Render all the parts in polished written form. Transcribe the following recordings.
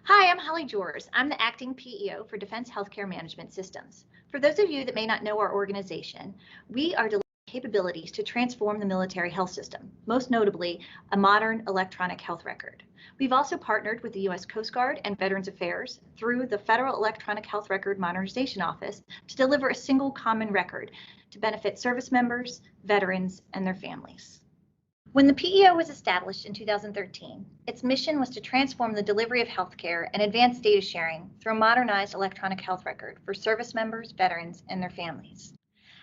Hi, I'm Holly Jors. I'm the acting PEO for Defense Healthcare Management Systems. For those of you that may not know our organization, we are delivering capabilities to transform the military health system, most notably a modern electronic health record. We've also partnered with the U.S. Coast Guard and Veterans Affairs through the Federal Electronic Health Record Modernization Office to deliver a single common record to benefit service members, veterans, and their families. When the PEO was established in 2013, its mission was to transform the delivery of healthcare and advance data sharing through a modernized electronic health record for service members, veterans, and their families.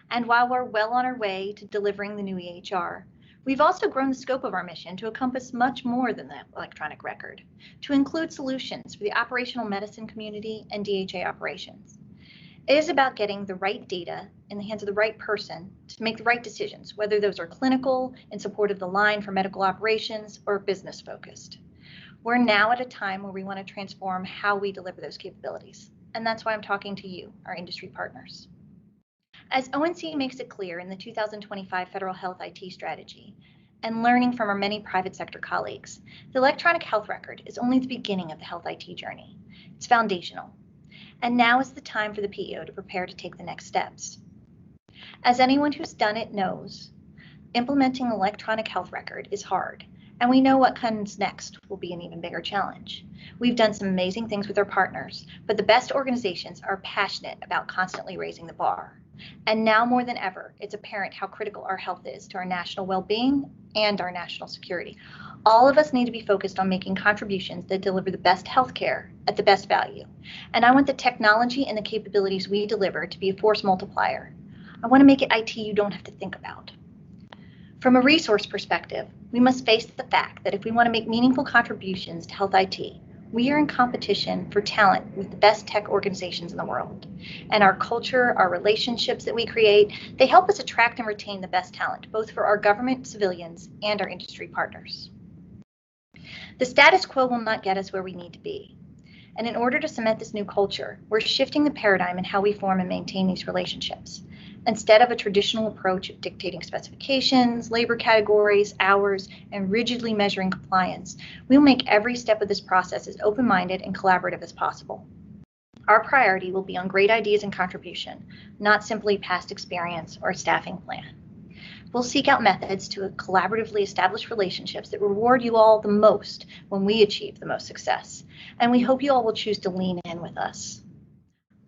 And while we're well on our way to delivering the new EHR, we've also grown the scope of our mission to encompass much more than the electronic record, to include solutions for the operational medicine community and DHA operations. It is about getting the right data in the hands of the right person to make the right decisions, whether those are clinical, in support of the line for medical operations, or business focused. We're now at a time where we want to transform how we deliver those capabilities. And that's why I'm talking to you, our industry partners. As ONC makes it clear in the 2025 Federal Health IT Strategy, and learning from our many private sector colleagues, the electronic health record is only the beginning of the health IT journey. It's foundational. And now is the time for the PEO to prepare to take the next steps. As anyone who's done it knows, implementing an electronic health record is hard, and we know what comes next will be an even bigger challenge. We've done some amazing things with our partners, but the best organizations are passionate about constantly raising the bar. And now more than ever, it's apparent how critical our health is to our national well-being and our national security. All of us need to be focused on making contributions that deliver the best healthcare at the best value. And I want the technology and the capabilities we deliver to be a force multiplier. I want to make it IT you don't have to think about. From a resource perspective, we must face the fact that if we want to make meaningful contributions to health IT, we are in competition for talent with the best tech organizations in the world. And our culture, our relationships that we create, they help us attract and retain the best talent, both for our government, civilians, and our industry partners. The status quo will not get us where we need to be. And in order to cement this new culture, we're shifting the paradigm in how we form and maintain these relationships. Instead of a traditional approach of dictating specifications, labor categories, hours, and rigidly measuring compliance, we'll make every step of this process as open-minded and collaborative as possible. Our priority will be on great ideas and contribution, not simply past experience or a staffing plan. We'll seek out methods to collaboratively establish relationships that reward you all the most when we achieve the most success. And we hope you all will choose to lean in with us.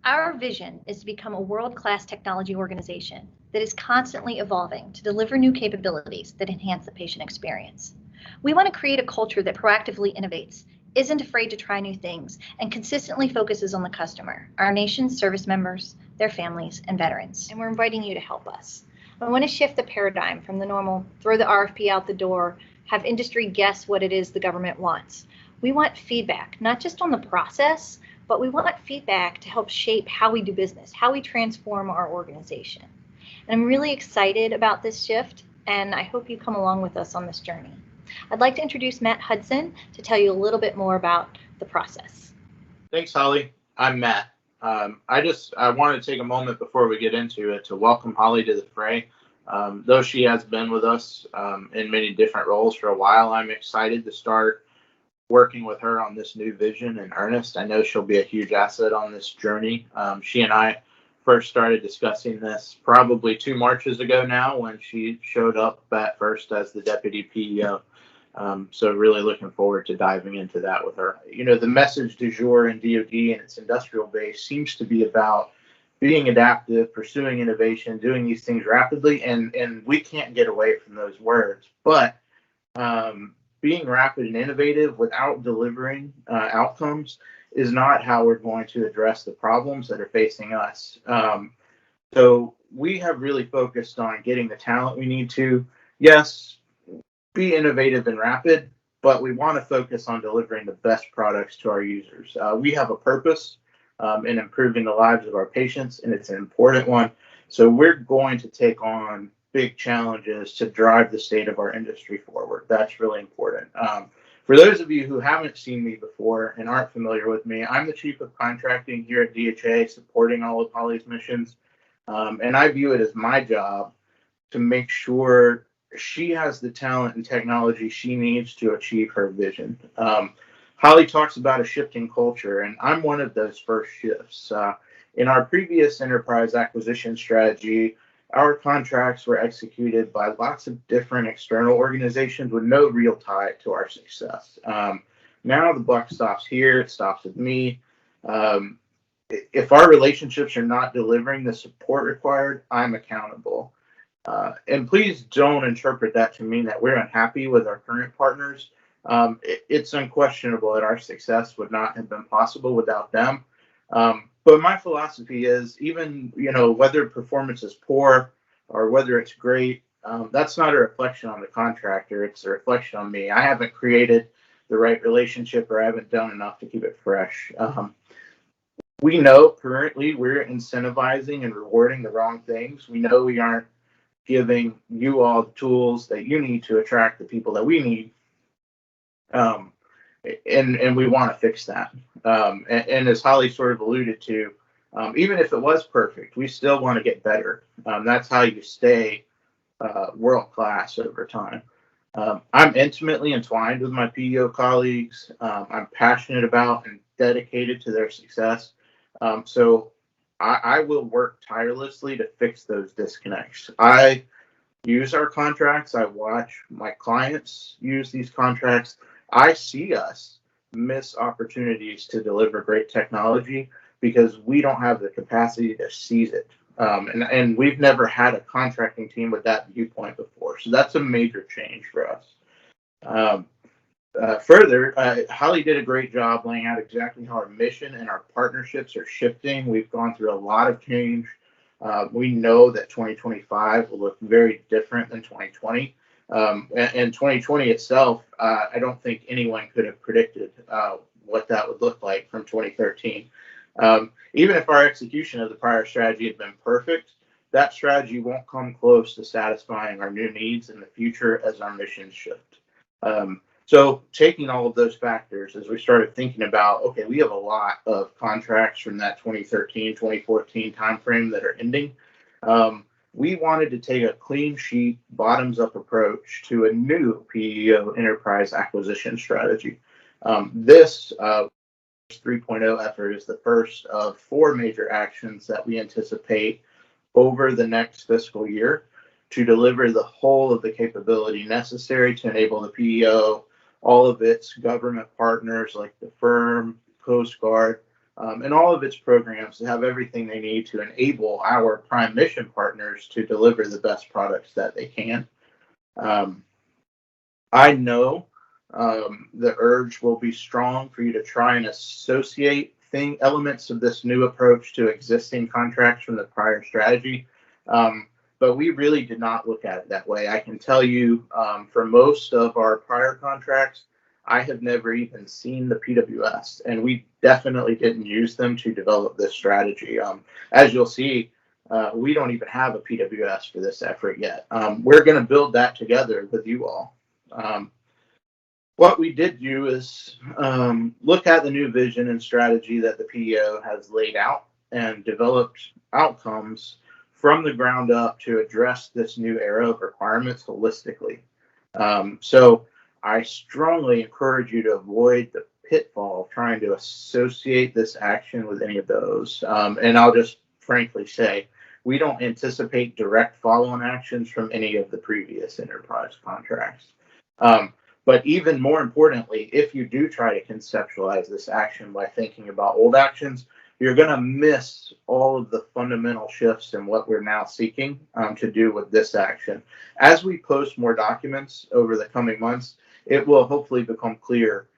Our vision is to become a world-class technology organization that is constantly evolving to deliver new capabilities that enhance the patient experience. We want to create a culture that proactively innovates, isn't afraid to try new things, and consistently focuses on the customer, our nation's service members, their families, and veterans. And we're inviting you to help us. I want to shift the paradigm from the normal, throw the RFP out the door, have industry guess what it is the government wants. We want feedback, not just on the process, but we want feedback to help shape how we do business, how we transform our organization. And I'm really excited about this shift, and I hope you come along with us on this journey. I'd like to introduce Matt Hudson to tell you a little bit more about the process. Thanks, Holly. I'm Matt. I wanted to take a moment before we get into it to welcome Holly to the fray. Though she has been with us in many different roles for a while, I'm excited to start working with her on this new vision in earnest. I know she'll be a huge asset on this journey. She and I first started discussing this probably 2 Marches ago now when she showed up at first as the deputy PEO. So really looking forward to diving into that with her. You know, the message du jour in DoD and its industrial base seems to be about being adaptive, pursuing innovation, doing these things rapidly, and we can't get away from those words. But being rapid and innovative without delivering outcomes is not how we're going to address the problems that are facing us. So we have really focused on getting the talent we need to, yes, be innovative and rapid, but we want to focus on delivering the best products to our users. We have a purpose in improving the lives of our patients, and it's an important one. So we're going to take on big challenges to drive the state of our industry forward. That's really important. For those of you who haven't seen me before and aren't familiar with me, I'm the Chief of Contracting here at DHA, supporting all of Holly's missions. And I view it as my job to make sure she has the talent and technology she needs to achieve her vision. Holly talks about a shifting culture, and I'm one of those first shifts. In our previous enterprise acquisition strategy, our contracts were executed by lots of different external organizations with no real tie to our success. Now the buck stops here, it stops with me. Um, if our relationships are not delivering the support required, I'm accountable. And please don't interpret that to mean that we're unhappy with our current partners. It's unquestionable that our success would not have been possible without them. But my philosophy is, even whether performance is poor or whether it's great, that's not a reflection on the contractor. It's a reflection on me. I haven't created the right relationship, or I haven't done enough to keep it fresh. We know currently we're incentivizing and rewarding the wrong things. We know we aren't giving you all the tools that you need to attract the people that we need. And we want to fix that. And as Holly sort of alluded to, even if it was perfect, we still want to get better. That's how you stay world class over time. I'm intimately entwined with my PEO colleagues. I'm passionate about and dedicated to their success. So I will work tirelessly to fix those disconnects. I use our contracts. I watch my clients use these contracts. I see us miss opportunities to deliver great technology because we don't have the capacity to seize it. And we've never had a contracting team with that viewpoint before. So that's a major change for us. Further, Holly did a great job laying out exactly how our mission and our partnerships are shifting. We've gone through a lot of change. We know that 2025 will look very different than 2020. And 2020 itself, I don't think anyone could have predicted what that would look like from 2013. Even if our execution of the prior strategy had been perfect, that strategy won't come close to satisfying our new needs in the future as our missions shift. So taking all of those factors, as we started thinking about, okay, we have a lot of contracts from that 2013, 2014 timeframe that are ending. We wanted to take a clean sheet, bottoms up approach to a new PEO enterprise acquisition strategy. This 3.0 effort is the first of 4 major actions that we anticipate over the next fiscal year to deliver the whole of the capability necessary to enable the PEO, all of its government partners like the firm, Coast Guard, and all of its programs to have everything they need to enable our prime mission partners to deliver the best products that they can. I know the urge will be strong for you to try and associate elements of this new approach to existing contracts from the prior strategy. But we really did not look at it that way. I can tell you for most of our prior contracts, I have never even seen the PWS, and we definitely didn't use them to develop this strategy. As you'll see, we don't even have a PWS for this effort yet. We're going to build that together with you all. What we did do is look at the new vision and strategy that the PEO has laid out and developed outcomes from the ground up to address this new era of requirements holistically. So I strongly encourage you to avoid the pitfall of trying to associate this action with any of those. And I'll just frankly say, we don't anticipate direct follow-on actions from any of the previous enterprise contracts. But even more importantly, if you do try to conceptualize this action by thinking about old actions, you're going to miss all of the fundamental shifts in what we're now seeking to do with this action. As we post more documents over the coming months, it will hopefully become clear.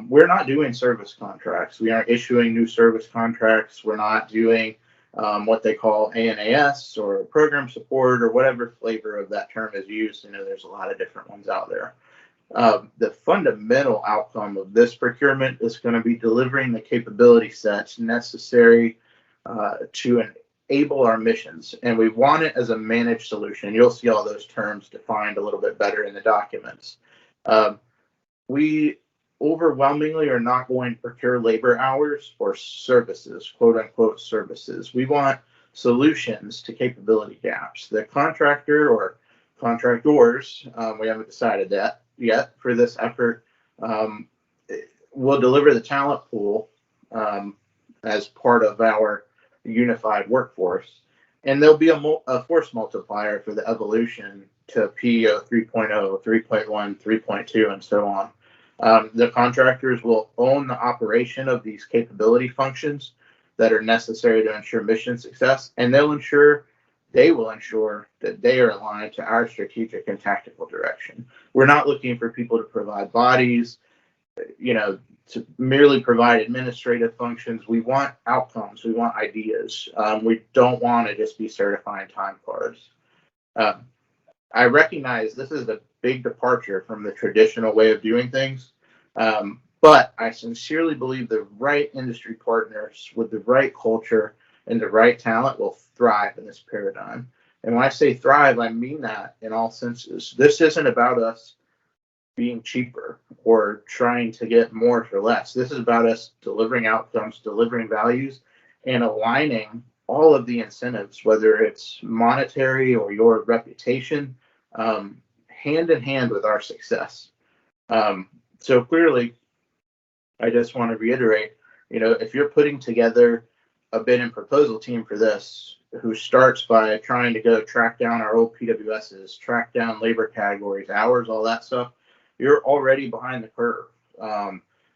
We're not doing service contracts. We aren't issuing new service contracts. We're not doing what they call ANAS or program support or whatever flavor of that term is used. There's a lot of different ones out there. The fundamental outcome of this procurement is going to be delivering the capability sets necessary to enable our missions. And we want it as a managed solution. You'll see all those terms defined a little bit better in the documents. We overwhelmingly are not going to procure labor hours or services, quote unquote services. We want solutions to capability gaps. The contractor or contractors, we haven't decided that yet for this effort, we'll deliver the talent pool as part of our unified workforce. And there'll be a force multiplier for the evolution to PEO 3.0, 3.1, 3.2, and so on. The contractors will own the operation of these capability functions that are necessary to ensure mission success, and they will ensure that they are aligned to our strategic and tactical direction. We're not looking for people to provide bodies, to merely provide administrative functions. We want outcomes. We want ideas. We don't want to just be certifying time cards. I recognize this is a big departure from the traditional way of doing things, but I sincerely believe the right industry partners with the right culture and the right talent will thrive in this paradigm. And when I say thrive, I mean that in all senses. This isn't about us being cheaper or trying to get more for less. This is about us delivering outcomes, delivering values, and aligning all of the incentives, whether it's monetary or your reputation, hand in hand with our success. So clearly, I just want to reiterate, if you're putting together a bid and proposal team for this, who starts by trying to go track down our old PWSs, track down labor categories, hours, all that stuff, you're already behind the curve.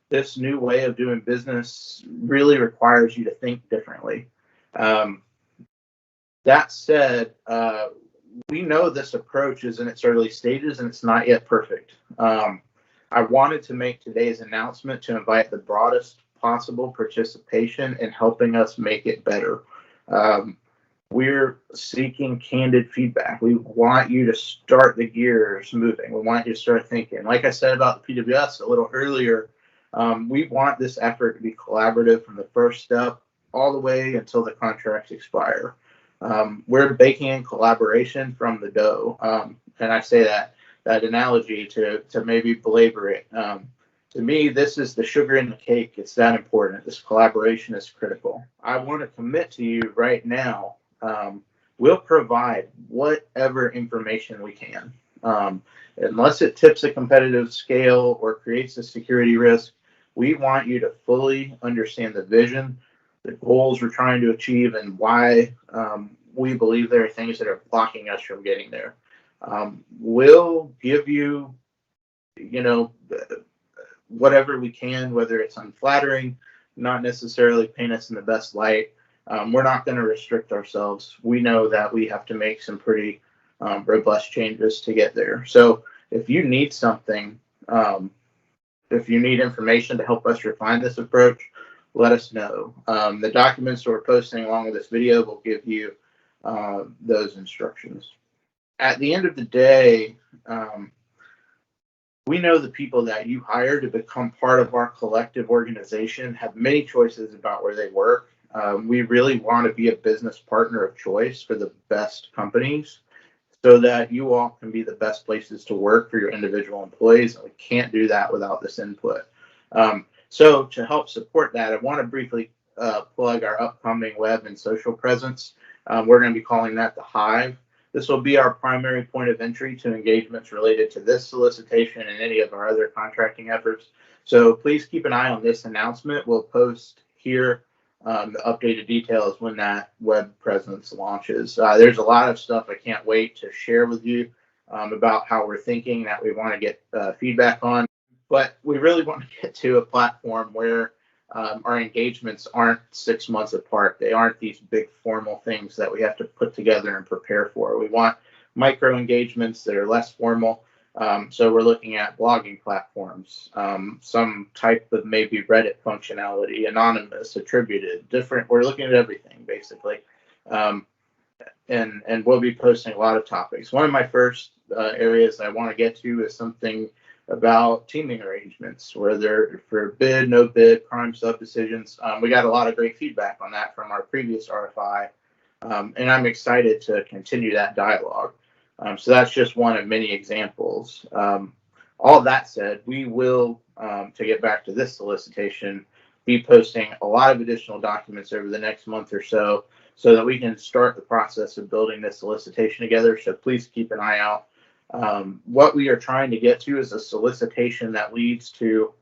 This new way of doing business really requires you to think differently. That said, we know this approach is in its early stages and it's not yet perfect. I wanted to make today's announcement to invite the broadest possible participation in helping us make it better. We're seeking candid feedback. We want you to start the gears moving. We want you to start thinking. Like I said about the PWS a little earlier, we want this effort to be collaborative from the first step all the way until the contracts expire. We're baking in collaboration from the go. And I say that analogy to maybe belabor it. To me, this is the sugar in the cake. It's that important. This collaboration is critical. I want to commit to you right now. We'll provide whatever information we can. Unless it tips a competitive scale or creates a security risk, we want you to fully understand the vision, the goals we're trying to achieve, and why we believe there are things that are blocking us from getting there. We'll give you, whatever we can, whether it's unflattering, not necessarily paint us in the best light. We're not going to restrict ourselves. We know that we have to make some pretty robust changes to get there. So if you need something, if you need information to help us refine this approach, let us know. The documents we're posting along with this video will give you those instructions. At the end of the day, we know the people that you hire to become part of our collective organization have many choices about where they work. We really want to be a business partner of choice for the best companies so that you all can be the best places to work for your individual employees. We can't do that without this input. So to help support that, I want to briefly plug our upcoming web and social presence. We're going to be calling that the Hive. This will be our primary point of entry to engagements related to this solicitation and any of our other contracting efforts. So please keep an eye on this announcement. We'll post here the updated details when that web presence launches. There's a lot of stuff I can't wait to share with you about how we're thinking that we want to get feedback on. But we really want to get to a platform where our engagements aren't 6 months apart. They aren't these big formal things that we have to put together and prepare for. We want micro engagements that are less formal. So we're looking at blogging platforms, some type of maybe Reddit functionality, anonymous, attributed, different. We're looking at everything basically. And we'll be posting a lot of topics. One of my first areas I want to get to is something about teaming arrangements, whether for bid, no bid, prime sub decisions. We got a lot of great feedback on that from our previous RFI, and I'm excited to continue that dialogue. So that's just one of many examples. All that said, we will, to get back to this solicitation, be posting a lot of additional documents over the next month or so that we can start the process of building this solicitation together. So please keep an eye out. What we are trying to get to is a solicitation that leads to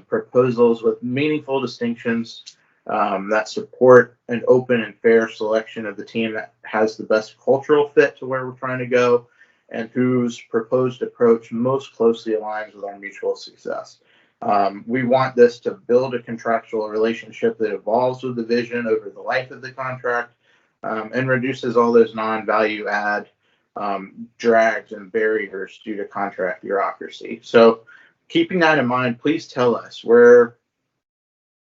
proposals with meaningful distinctions that support an open and fair selection of the team that has the best cultural fit to where we're trying to go and whose proposed approach most closely aligns with our mutual success. We want this to build a contractual relationship that evolves with the vision over the life of the contract and reduces all those non-value add drags and barriers due to contract bureaucracy. So keeping that in mind, please tell us where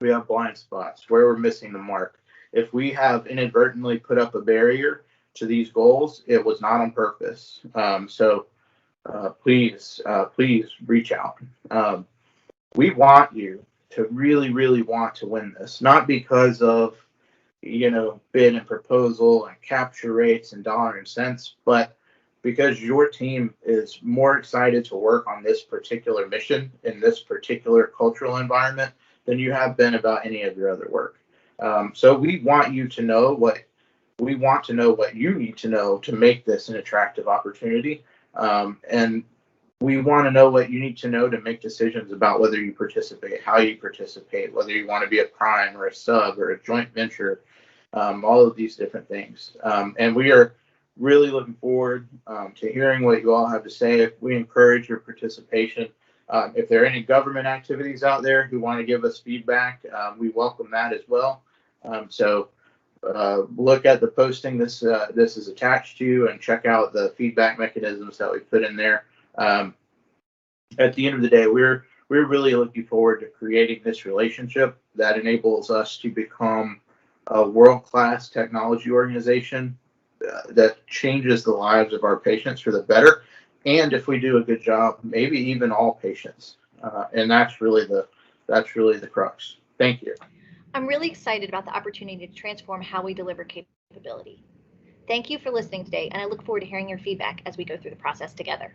we have blind spots, where we're missing the mark. If we have inadvertently put up a barrier to these goals, it was not on purpose. Please reach out. We want you to really want to win this, not because of bid and proposal and capture rates and dollar and cents, but because your team is more excited to work on this particular mission in this particular cultural environment than you have been about any of your other work. So we want you to know what you need to know to make this an attractive opportunity. And we want to know what you need to know to make decisions about whether you participate, how you participate, whether you want to be a prime or a sub or a joint venture, all of these different things. And we are really looking forward to hearing what you all have to say. We encourage your participation. If there are any government activities out there who want to give us feedback, we welcome that as well. So look at the posting this is attached to and check out the feedback mechanisms that we put in there. At the end of the day, we're really looking forward to creating this relationship that enables us to become a world-class technology organization that changes the lives of our patients for the better. And if we do a good job, maybe even all patients. And that's really the crux. Thank you. I'm really excited about the opportunity to transform how we deliver capability. Thank you for listening today, and I look forward to hearing your feedback as we go through the process together.